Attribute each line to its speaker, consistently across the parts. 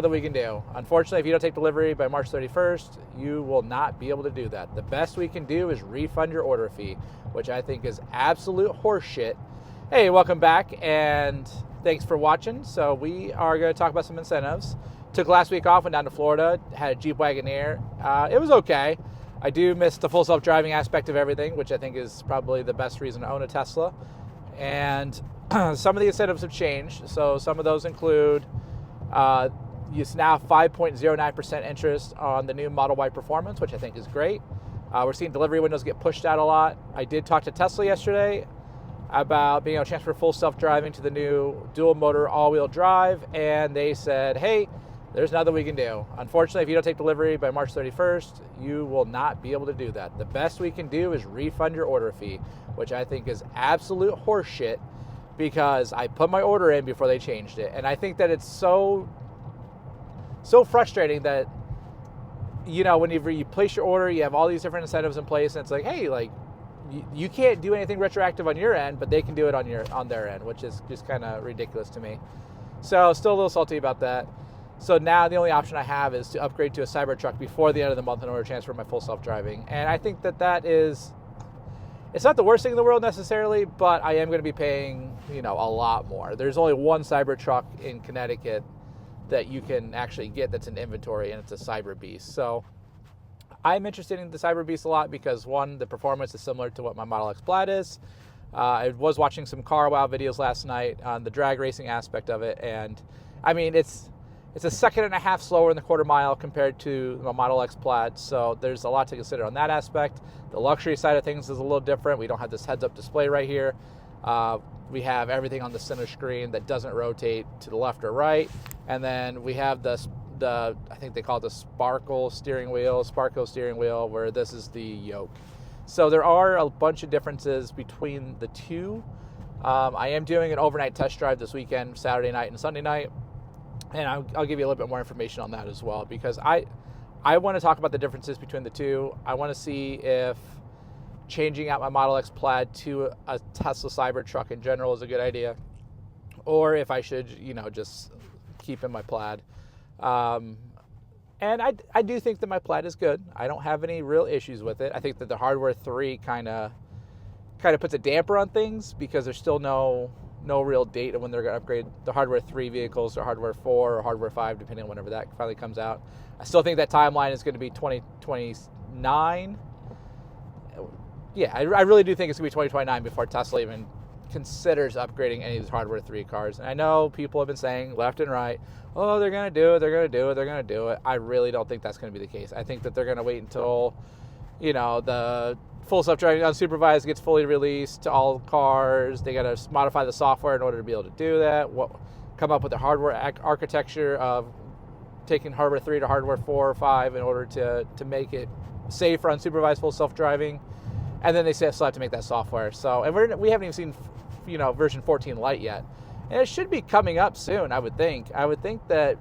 Speaker 1: That we can do. Unfortunately, if you don't take delivery by March 31st, you will not be able to do that. The best we can do is refund your order fee, which I think is absolute horseshit. Hey, welcome back, and thanks for watching. So we are going to talk about some incentives. Took last week off, went down to Florida, had a Jeep Wagoneer. It was okay. I do miss the full self-driving aspect of everything, which I think is probably the best reason to own a Tesla. And some of the incentives have changed. So some of those include it's now 5.09% interest on the new Model Y Performance, which I think is great. We're seeing delivery windows get pushed out a lot. I did talk to Tesla yesterday about being able to transfer full self-driving to the new dual motor all-wheel drive, and they said, hey, there's nothing we can do. Unfortunately, if you don't take delivery by March 31st, you will not be able to do that. The best we can do is refund your order fee, which I think is absolute horseshit, because I put my order in before they changed it. And I think that it's so frustrating that, you know, whenever you place your order, you have all these different incentives in place, and it's like, hey, like, you can't do anything retroactive on your end, but they can do it on their end, which is just kind of ridiculous to me. So still a little salty about that. So now the only option I have is to upgrade to a Cybertruck before the end of the month in order to transfer my full self-driving. And I think that is, it's not the worst thing in the world necessarily, but I am going to be paying, you know, a lot more. There's only one Cybertruck in Connecticut that you can actually get that's in inventory, and it's a Cyberbeast. So I'm interested in the Cyberbeast a lot because, one, the performance is similar to what my Model X Plaid is. I was watching some Car Wow videos last night on the drag racing aspect of it, and I mean, it's a second and a half slower in the quarter mile compared to the Model X Plaid, so there's a lot to consider on that aspect. The luxury side of things is a little different. We don't have this heads-up display right here. We have everything on the center screen that doesn't rotate to the left or right, and then we have the I think they call it the Sparko steering wheel, where this is the yoke. So there are a bunch of differences between the two. I am doing an overnight test drive this weekend, Saturday night and Sunday night, and I'll give you a little bit more information on that as well, because I want to talk about the differences between the two. I want to see if changing out my Model X Plaid to a Tesla Cybertruck in general is a good idea, or if I should, you know, just keep in my Plaid. And I do think that my Plaid is good. I don't have any real issues with it. I think that the Hardware 3 kind of puts a damper on things, because there's still no real date of when they're going to upgrade the Hardware 3 vehicles to Hardware 4 or Hardware 5, depending on whenever that finally comes out. I still think that timeline is going to be 2029. Yeah, I really do think it's going to be 2029 before Tesla even considers upgrading any of these Hardware 3 cars. And I know people have been saying left and right, oh, they're going to do it, they're going to do it, they're going to do it. I really don't think that's going to be the case. I think that they're going to wait until, you know, the full self-driving unsupervised gets fully released to all cars. They got to modify the software in order to be able to do that. Come up with the hardware architecture of taking Hardware 3 to Hardware 4 or 5 in order to make it safe for unsupervised full self-driving. And then they still have to make that software. So, and we haven't even seen, you know, version 14 Lite yet. And it should be coming up soon, I would think. I would think that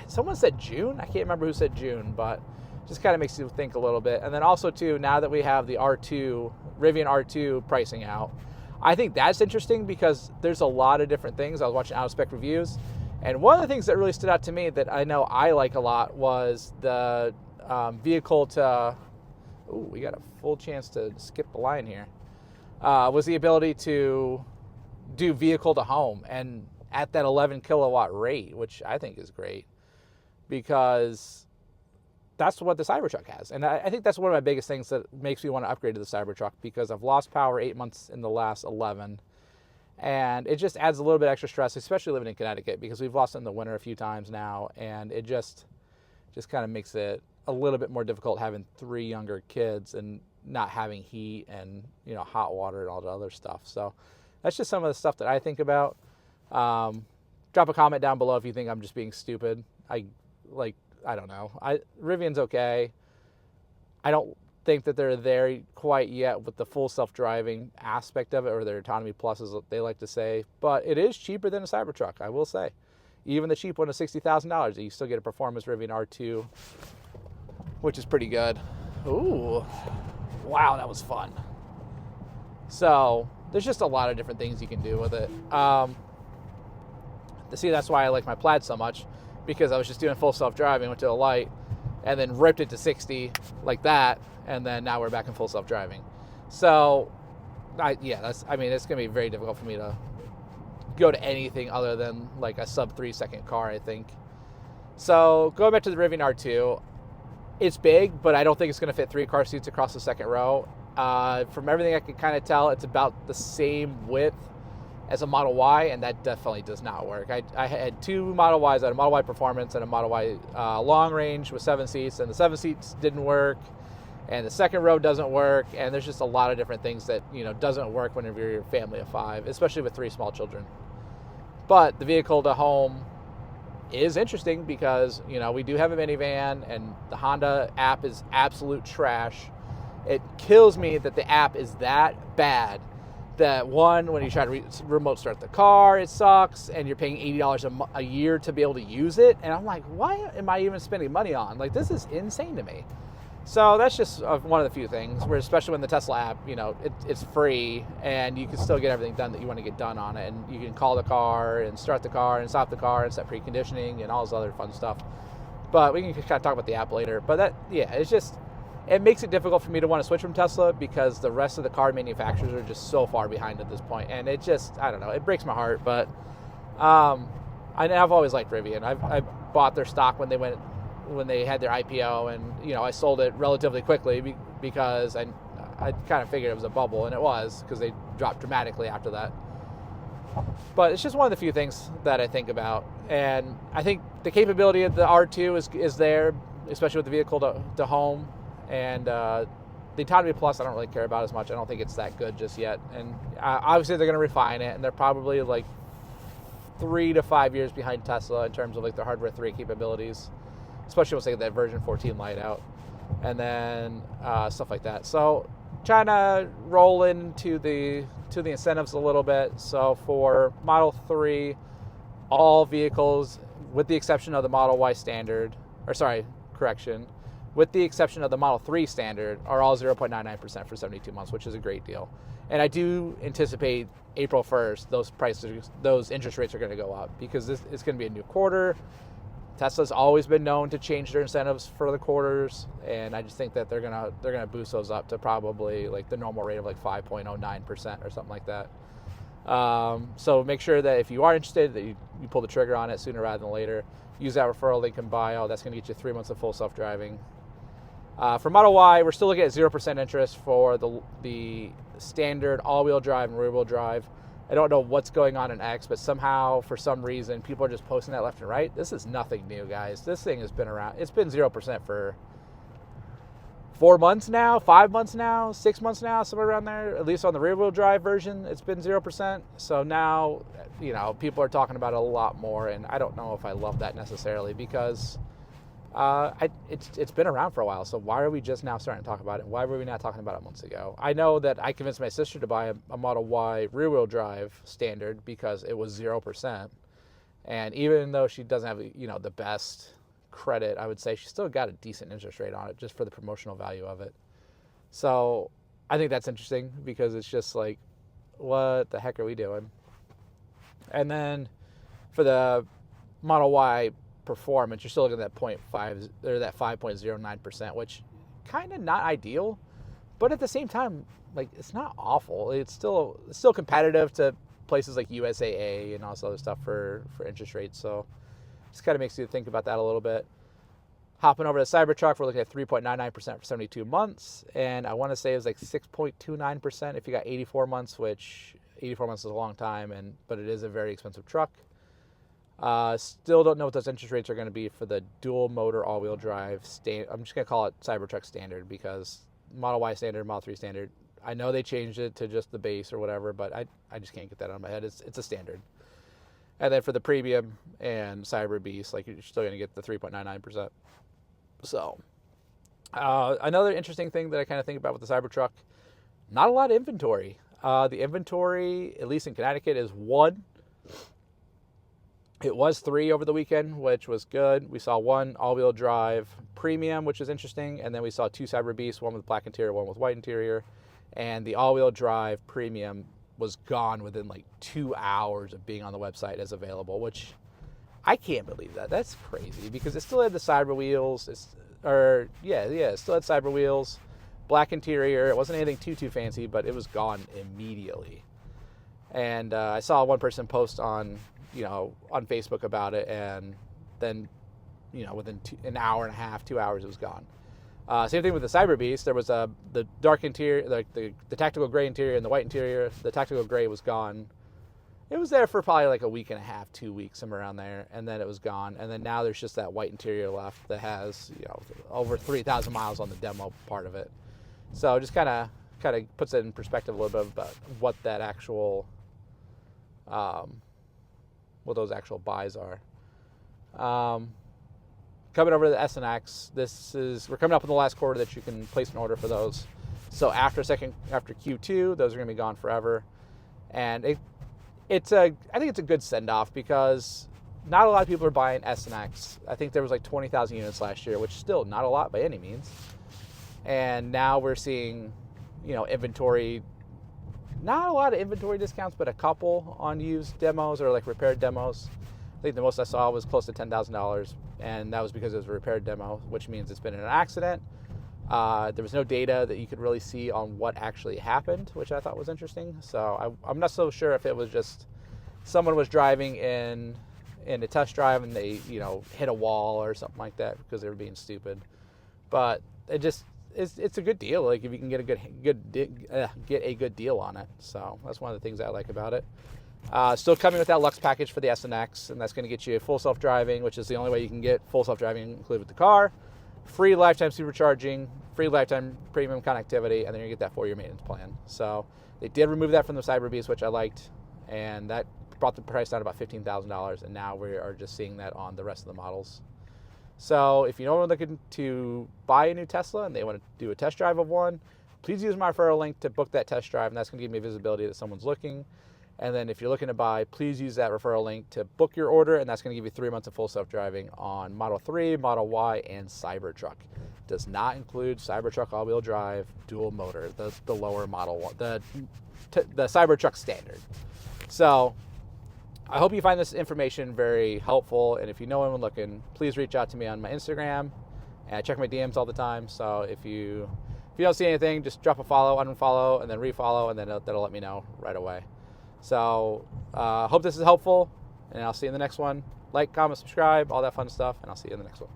Speaker 1: someone said June. I can't remember who said June, but just kind of makes you think a little bit. And then also, too, now that we have the R2, Rivian R2 pricing out, I think that's interesting because there's a lot of different things. I was watching out-of-spec reviews, and one of the things that really stood out to me that I know I like a lot was the vehicle to... Ooh, we got a full chance to skip the line here. Was the ability to do vehicle to home, and at that 11 kilowatt rate, which I think is great, because that's what the Cybertruck has. And I think that's one of my biggest things that makes me want to upgrade to the Cybertruck, because I've lost power 8 months in the last 11. And it just adds a little bit extra stress, especially living in Connecticut, because we've lost it in the winter a few times now. And it just kind of makes it a little bit more difficult having 3 younger kids and not having heat and, you know, hot water and all the other stuff. So that's just some of the stuff that I think about. Drop a comment down below if you think I'm just being stupid. I don't know. Rivian's okay. I don't think that they're there quite yet with the full self-driving aspect of it, or their autonomy plus, as they like to say. But it is cheaper than a Cybertruck, I will say. Even the cheap one is $60,000. You still get a performance Rivian R2, which is pretty good. Ooh, wow, that was fun. So there's just a lot of different things you can do with it. See, that's why I like my Plaid so much, because I was just doing full self-driving, went to a light, and then ripped it to 60 like that, and then now we're back in full self-driving. So, it's going to be very difficult for me to go to anything other than like a sub 3 second car, I think. So going back to the Rivian R2, it's big, but I don't think it's going to fit 3 car seats across the second row. From everything I can kind of tell, it's about the same width as a Model Y, and that definitely does not work. I had 2 Model Ys. I had a Model Y Performance and a Model Y Long Range with 7 seats, and the 7 seats didn't work, and the second row doesn't work, and there's just a lot of different things that, doesn't work whenever you're a family of 5, especially with 3 small children. But the vehicle to home is interesting because, we do have a minivan, and the Honda app is absolute trash. It kills me that the app is that bad that, one, when you try to remote start the car, it sucks, and you're paying $80 a year to be able to use it. And I'm like, why am I even spending money on? Like, this is insane to me. So that's just one of the few things where, especially when the Tesla app, it's free, and you can still get everything done that you want to get done on it. And you can call the car and start the car and stop the car and set preconditioning and all this other fun stuff. But we can kind of talk about the app later. But it makes it difficult for me to want to switch from Tesla because the rest of the car manufacturers are just so far behind at this point. And it just, I don't know, it breaks my heart. But I've always liked Rivian. I bought their stock when they had their IPO, and I sold it relatively quickly because I kind of figured it was a bubble, and it was, because they dropped dramatically after that. But it's just one of the few things that I think about, and I think the capability of the R2 is there, especially with the vehicle to home, and the Autonomy Plus I don't really care about as much. I don't think it's that good just yet, and obviously they're going to refine it, and they're probably like 3 to 5 years behind Tesla in terms of like their hardware 3 capabilities, especially once they get that version 14 light out, and then stuff like that. So trying to roll into the incentives a little bit. So for Model 3, all vehicles, with the exception of the Model Y standard, with the exception of the Model 3 standard, are all 0.99% for 72 months, which is a great deal. And I do anticipate April 1st, those interest rates are going to go up, because it's going to be a new quarter. Tesla's always been known to change their incentives for the quarters, and I just think that they're gonna boost those up to probably like the normal rate of like 5.09% or something like that. So make sure that if you are interested, that you pull the trigger on it sooner rather than later. Use that referral link in bio. That's gonna get you 3 months of full self-driving. For Model Y, we're still looking at 0% interest for the standard all-wheel drive and rear-wheel drive. I don't know what's going on in X, but somehow, for some reason, people are just posting that left and right. This is nothing new, guys. This thing has been around. It's been 0% for 4 months now, 5 months now, 6 months now, somewhere around there. At least on the rear-wheel drive version, it's been 0%. So now, people are talking about it a lot more, and I don't know if I love that necessarily, because it's been around for a while. So why are we just now starting to talk about it? Why were we not talking about it months ago? I know that I convinced my sister to buy a Model Y rear-wheel drive standard because it was 0%. And even though she doesn't have, the best credit, I would say she still got a decent interest rate on it just for the promotional value of it. So I think that's interesting, because it's just like, what the heck are we doing? And then for the Model Y Performance, you're still looking at that 0.5 or that 5.09%, which kind of not ideal, but at the same time, like, it's not awful. It's still competitive to places like USAA and all this other stuff for interest rates. So just kind of makes you think about that a little bit. Hopping over to Cybertruck, we're looking at 3.99% for 72 months, and I want to say it was like 6.29% if you got 84 months, which 84 months is a long time, but it is a very expensive truck. Still don't know what those interest rates are going to be for the dual motor all-wheel drive. I'm just going to call it Cybertruck standard, because Model Y standard, Model 3 standard, I know they changed it to just the base or whatever, but I just can't get that out of my head. It's a standard. And then for the premium and Cyberbeast, like, you're still going to get the 3.99%. So another interesting thing that I kind of think about with the Cybertruck, not a lot of inventory. The inventory, at least in Connecticut, is 1. It was 3 over the weekend, which was good. We saw 1 all-wheel drive premium, which is interesting, and then we saw 2 Cyberbeasts, 1 with black interior, 1 with white interior, and the all-wheel drive premium was gone within like 2 hours of being on the website as available, which I can't believe that. That's crazy because it still had the cyber wheels. It still had cyber wheels, black interior. It wasn't anything too fancy, but it was gone immediately. And I saw one person post on Facebook about it, and then within an hour and a half, 2 hours, it was gone. Same thing with the Cyberbeast. There was the dark interior, like the tactical gray interior and the white interior. The tactical gray was gone. It was there for probably like a week and a half, 2 weeks, somewhere around there, and then it was gone. And then now there's just that white interior left that has over 3,000 miles on the demo part of it. So it just kind of puts it in perspective a little bit about what that actual, what those actual buys are. Coming over to the S and X, we're coming up in the last quarter that you can place an order for those. So after Q2, those are going to be gone forever. And I think it's a good send-off because not a lot of people are buying S and X. I think there was like 20,000 units last year, which is still not a lot by any means. And now we're seeing, inventory, not a lot of inventory discounts, but a couple on used demos or like repaired demos. I think the most I saw was close to $10,000, and that was because it was a repaired demo, which means it's been in an accident. There was no data that you could really see on what actually happened, which I thought was interesting. So I'm not so sure if it was just someone was driving in a test drive and they, hit a wall or something like that because they were being stupid. But it's a good deal. Like if you can get a good deal on it. So that's one of the things I like about it. Still coming with that LUXE package for the S and X, and that's going to get you full self-driving, which is the only way you can get full self-driving included with the car. Free lifetime supercharging, free lifetime premium connectivity, and then you get that 4-year maintenance plan. So they did remove that from the Cyberbeast, which I liked, and that brought the price down to about $15,000, and now we are just seeing that on the rest of the models. So if you know anyone looking to buy a new Tesla and they want to do a test drive of one, please use my referral link to book that test drive, and that's going to give me visibility that someone's looking. And then if you're looking to buy, please use that referral link to book your order, and that's going to give you 3 months of full self-driving on Model 3, Model Y, and Cybertruck. Does not include Cybertruck all-wheel drive, dual motor, the lower Model 1, the Cybertruck standard. So I hope you find this information very helpful, and if you know anyone looking, please reach out to me on my Instagram, and I check my DMs all the time. So if you don't see anything, just drop a follow, unfollow, and then refollow, and then that'll let me know right away. So hope this is helpful, and I'll see you in the next one. Like, comment, subscribe, all that fun stuff, and I'll see you in the next one.